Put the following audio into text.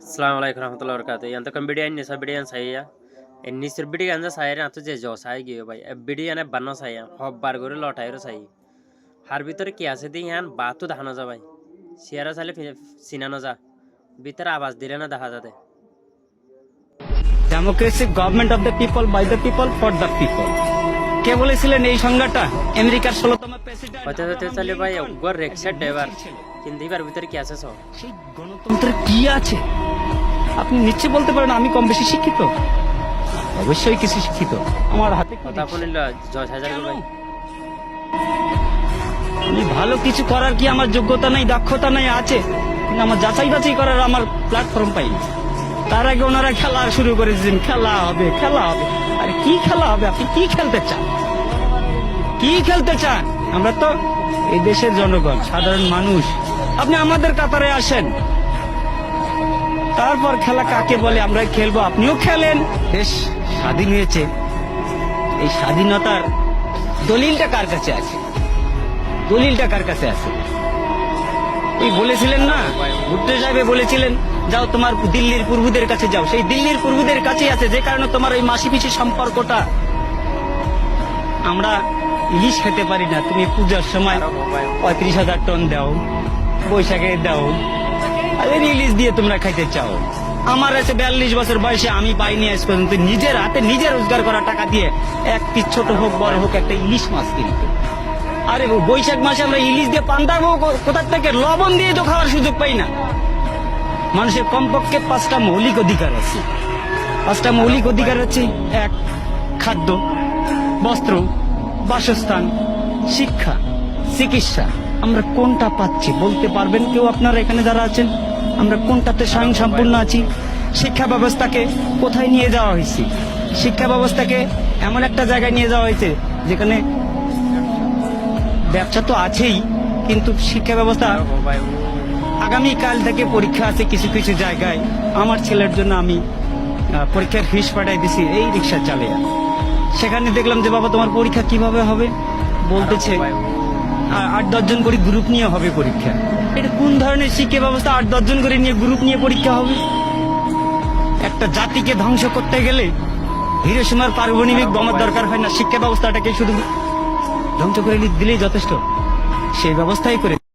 Assalamualaikum warahmatullahi wabarakatuh. Yang tekan bidian ni sabidian saya. Ini serbidian je saya na tu je jo saya gitu भाई. Bidian है बनना saya. Hab bargore लौटायरो saya. Har ভিতরে কি আছে দি ইয়ান বাতু দেখানো যা ভাই। সিয়ারা চালে সিনানো যা। ভিতরে আওয়াজ দিলে না দেখা যাতে। Democracy government of the people by the people for the people. কে বলেছিলেন এই সংজ্ঞাটা? আমেরিকার 16তম প্রেসিডেন্ট। হতে হতে চলে ভাই ওগর রিকশা ড্রাইভার। কিন্তু এবার ভিতরে কি আছে সব? সেই গণতন্ত্রের কি আছে আপনি নিশ্চয় বলতে পারেন? আমি কম বেশি শিক্ষিত, অবশ্যই কিছু শিক্ষিত। আমার হাতে কথা শুনিল 10,000 ভাই। আমি ভালো কিছু করার কি আমার যোগ্যতা নাই, দক্ষতা নাই? আছে, কিন্তু আমার যাচাই বাছাই করার আমার প্ল্যাটফর্ম পাই। তার আগে ওনারা খেলা শুরু করেছেন, খেলা হবে খেলা হবে। আরে কি খেলা হবে? আপনি কি খেলতে চান? কি খেলতে চান? আমরা তো এই দেশের জনগণ, সাধারণ মানুষ। আপনি আমাদের কাতারে আসেন, তারপর খেলা কাকে বলে আমরা খেলবো। আপনিও খেলেন। দেশ স্বাধীন হয়েছে, এই স্বাধীনতার দলিলটা কার কাছে আছে? দলিলটা কার কাছে আছে? ওই বলেছিলেন না, ভুট্টো সাহেব বলেছিলেন যাও তোমার দিল্লির প্রভুদের কাছে যাও। সেই দিল্লির প্রভুদের কাছেই আছে, যে কারণে তোমার ওই মাসি পিসি সম্পর্কটা। আমরা ইলিশ খেতে পারি না, তুমি পূজার সময় 35,000 টন দাও, বৈশাখে দাও, আর ইলিশ দিয়ে তোমরা খাইতে চাও। আমার আছে 42 বছর বয়সে, আমি পাইনি আজ পর্যন্ত নিজের হাতে নিজে রোজগার করা টাকা দিয়ে একটি ছোট হোক বড় হোক একটা ইলিশ মাছ কিনতে। আরে বৈশাখ মাসে আমরা ইলিশ দিয়ে পান্তাবো কোথার থেকে? লবণ দিয়ে তো খাওয়ার সুযোগ পাই না। মানুষের কমপক্ষে 5টা মৌলিক অধিকার আছে। 5টা মৌলিক অধিকার হচ্ছে: 1, খাদ্য, বস্ত্র, বাসস্থান, শিক্ষা, চিকিৎসা। আমরা কোনটা পাচ্ছি বলতে পারবেন কেউ? আপনারা এখানে যারা আছেন, আমরা কোনটাতে স্বয়ং সম্পূর্ণ আছি? শিক্ষা ব্যবস্থাকে কোথায় নিয়ে যাওয়া হয়েছে? শিক্ষা ব্যবস্থাকে এমন একটা জায়গায় নিয়ে যাওয়া হয়েছে যেখানে ব্যবসা তো আছেই, কিন্তু শিক্ষা ব্যবস্থা। আগামীকাল থেকে পরীক্ষা আছে কিছু কিছু জায়গায়। আমার ছেলের জন্য আমি পরীক্ষার ফিস পাঠাই দিছি এই রিক্সা চালিয়ে। সেখানে দেখলাম যে বাবা তোমার পরীক্ষা কিভাবে হবে? বলতেছে 8-10 জন করে গ্রুপ নিয়ে হবে পরীক্ষা। এটা কোন ধরনের শিক্ষা ব্যবস্থা? 8-10 জন করে নিয়ে গ্রুপ নিয়ে পরীক্ষা হবে? একটা জাতিকে ধ্বংস করতে গেলে হিরোশিমার পারমাণবিক বোমার দরকার হয় না, শিক্ষা ব্যবস্থাটাকে শুধু ধ্বংস করে দিলেই যথেষ্ট। সেই ব্যবস্থাই করে